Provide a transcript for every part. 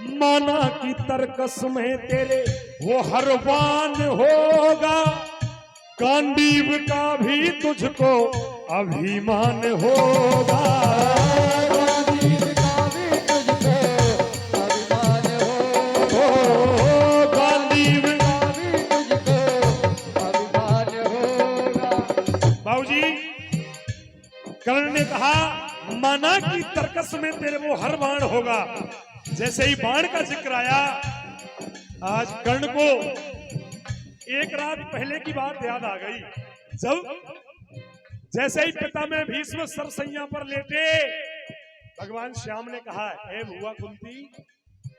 माना कि तरकस में तेरे वो हर बान होगा, गांडीव का भी तुझको अभिमान होगा। गांडीव का भी तुझको अभिमान होगा, गांडीव का भी तुझको अभिमान होगा। बाबूजी, कर्ण ने कहा माना कि तरकस में तेरे वो हर बाण होगा। जैसे ही बाण का जिक्र आया, आज कर्ण को एक रात पहले की बात याद आ गई। जब जैसे ही पिता में भीष्म सरसैया पर लेटे, भगवान श्याम ने कहा, हे बुआ कुंती,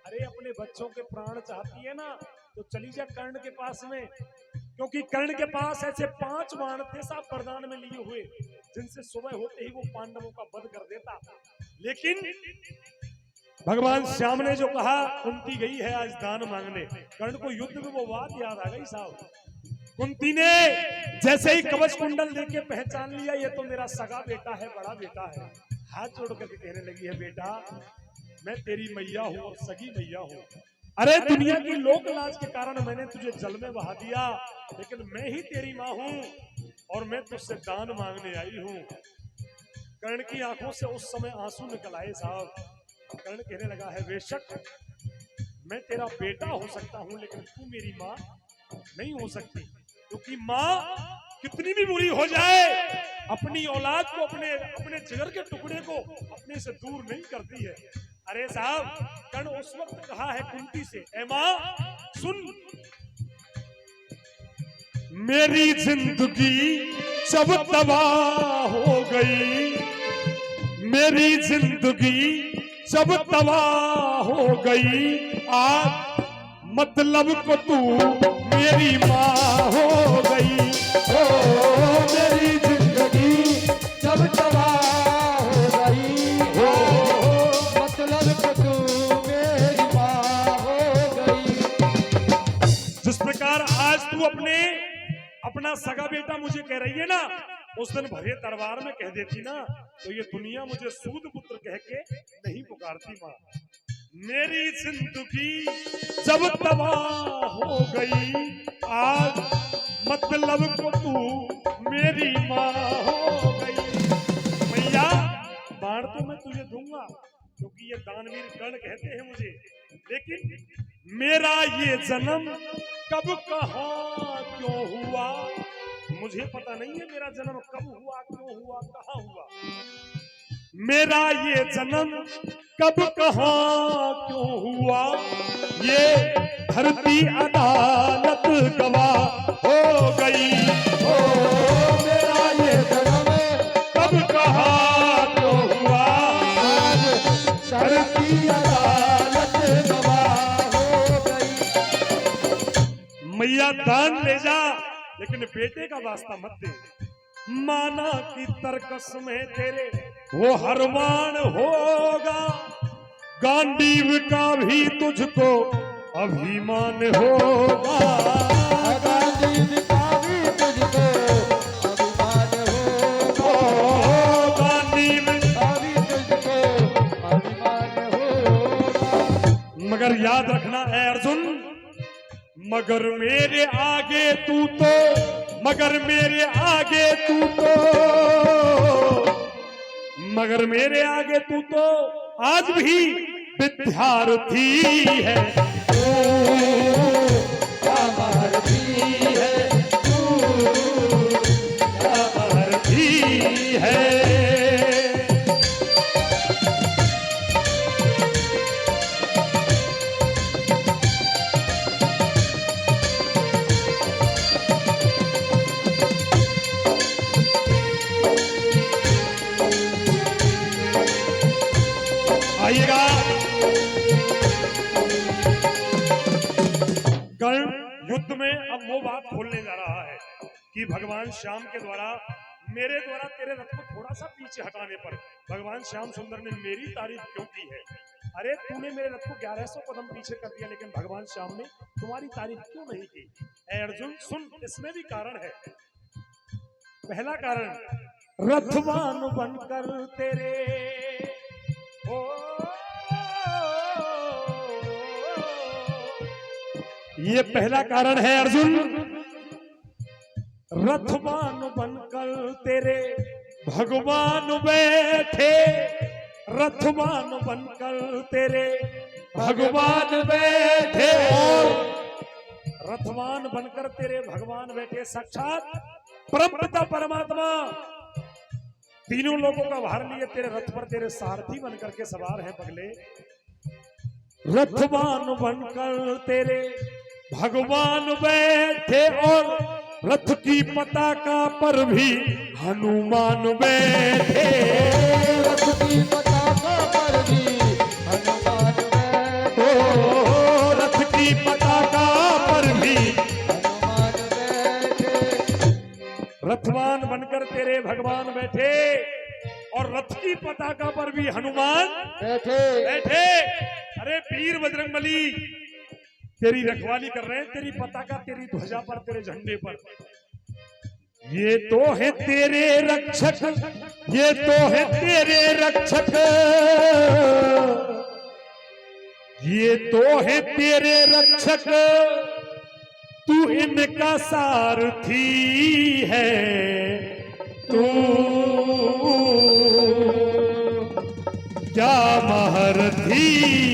अरे अपने बच्चों के प्राण चाहती है ना, तो चली जा कर्ण के पास में, क्योंकि कर्ण के पास ऐसे 5 बाण थे साहब वरदान में लिए हुए, जिनसे सुबह होते ही वो पांडवों का वध कर देता। लेकिन भगवान श्याम ने जो कहा, कुंती गई है आज दान मांगने, कर्ण को युद्ध में वो बात याद आ गई साहब। कुंती ने जैसे ही कवच कुंडल देके पहचान लिया, ये तो मेरा सगा बेटा है, बड़ा बेटा है, हाथ जोड़ करके कहने लगी है, बेटा मैं तेरी मैया हूं और सगी मैया हूं। अरे दुनिया की लोक लाज के कारण मैंने तुझे जल में बहा दिया, लेकिन मैं ही तेरी मां हूं और मैं तुझसे दान मांगने आई हूं। कर्ण की आंखों से उस समय आंसू निकल आए साहब। कर्ण कहने लगा है, बेशक मैं तेरा बेटा हो सकता हूं, लेकिन तू मेरी मां नहीं हो सकती, क्योंकि मां कितनी भी बुरी हो जाए, अपनी औलाद को, अपने जिगर के टुकड़े को अपने से दूर नहीं करती है। अरे साहब, कर्ण उस वक्त कहा है कुंती से, ए मां सुन, मेरी जिंदगी जब तबाह हो गई, मेरी जिंदगी जब तबाह हो गई, आज मतलब को तू मेरी माँ हो गई। ओ मेरी जिंदगी जब तबाह हो गई, हो मतलब को तू मेरी माँ हो गई। जिस प्रकार आज तू अपना सगा बेटा मुझे कह रही है ना, उस दिन भरे दरबार में कह देती ना, तो ये दुनिया मुझे सूद पुत्र कह के नहीं पुकारती। माँ मेरी जिंदगी जब तबाह हो गई, आज मतलब को तू मेरी माँ हो गई। मैया बाण तो मैं तुझे दूंगा, क्योंकि ये दानवीर कर्ण कहते हैं मुझे, लेकिन मेरा ये जन्म कब कहाँ क्यों हुआ, मुझे पता नहीं है मेरा जन्म कब हुआ, क्यों हुआ, कहाँ हुआ। मेरा ये जन्म कब कहाँ क्यों हुआ, ये धरती अदालत गवाह हो गई। ओ मेरा ये जन्म कब कहाँ क्यों हुआ, आज धरती अदालत गवाह हो गई। मैया दान ले जा, लेकिन बेटे का वास्ता मत दे। माना कि तरकस में तेरे वो हर बाण होगा, गांडीव का भी तुझको अभिमान होगा। गांडीव का भी तुझको अभिमान होगा, गांडीव का भी तुझको अभिमान होगा। मगर याद रखना है अर्जुन, मगर मेरे आगे तू तो, मगर मेरे आगे तू तो, मगर मेरे आगे तू तो आज भी विद्यार्थी है। भारती है तू, भारती है। आइएगा, कर्ण युद्ध में अब वो बात खोलने जा रहा है कि भगवान श्याम के द्वारा, मेरे द्वारा तेरे रथ को थोड़ा सा पीछे हटाने पर भगवान श्याम सुंदर ने मेरी तारीफ क्यों की है। अरे तूने मेरे रथ को 1100 कदम पीछे कर दिया, लेकिन भगवान श्याम ने तुम्हारी तारीफ क्यों नहीं की। ऐ अर्जुन सुन, इसमें भी कारण है। पहला कारण, रथवान बनकर तेरे ओ ये पहला कारण है अर्जुन, रथवान बनकर तेरे भगवान बैठे, रथवान बनकर तेरे भगवान बैठे, और रथवान बनकर तेरे भगवान बैठे साक्षात परमपिता परमात्मा तीनों लोगों का भार लिए तेरे रथ पर तेरे सारथी बनकर के सवार हैं पगले। रथवान बनकर तेरे भगवान बैठे और रथ की पताका पर भी हनुमान बैठे, रथ की पताका पर भी हनुमान बैठे, रथ की पताका पर भी हनुमान बैठे, रथवान बनकर तेरे भगवान बैठे और रथ की पताका पर भी हनुमान बैठे। बैठे। अरे वीर बजरंगबली तेरी रखवाली कर रहे हैं, तेरी पताका तेरी ध्वजा पर तेरे झंडे पर। ये तो है तेरे रक्षक, ये तो है तेरे रक्षक, ये तो है तेरे रक्षक, तू इनका सारथी है, तू क्या महारथी